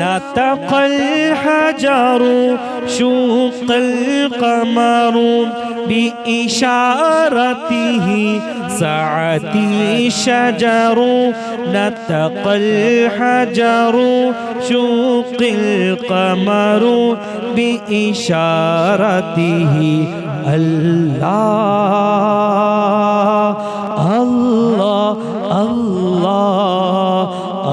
نطق الحجر شق القمر بإشارته سعت الشجر نطق الحجر شق القمر بإشارته الله الله الله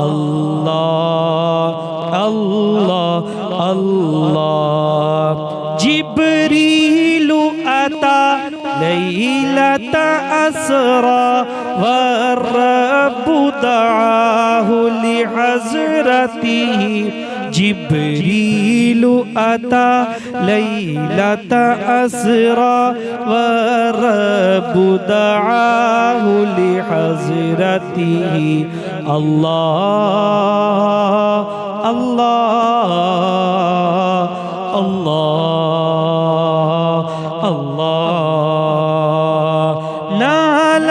الله الله الله جبريل أتى ليلة أسرى والرب دعاه لحضرته جبريل أتى ليلة أسرى والرب دعاه لحضرته الله الله الله الله نال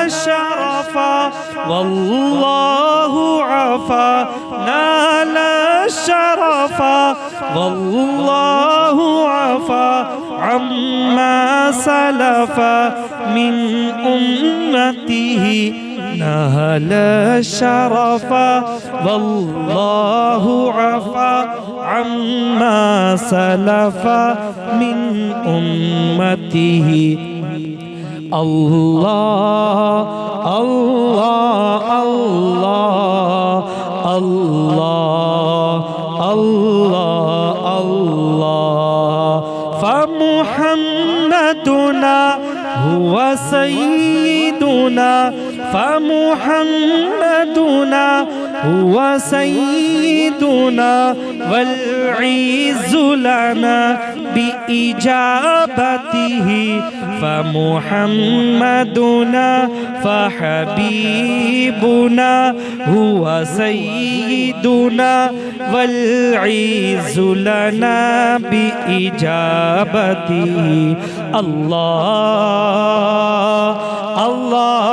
الشرفا والله عفا نال الشرفا والله عفا عما سلف من أمته نال الشرف والله عفا عما سلف من أمته الله الله الله الله الله الله فمحمدنا هو سيدنا فمحمدنا هو سيدنا والعز لنا بإجابته فمحمدنا فحبيبنا هو سيدنا والعز لنا بإجابته الله الله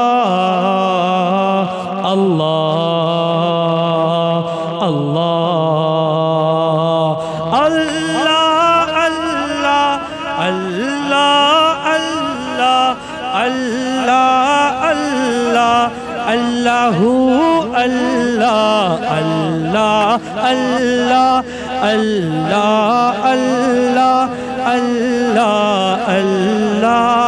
الله الله الله الله الله الله الله الله الله الله الله الله الله الله الله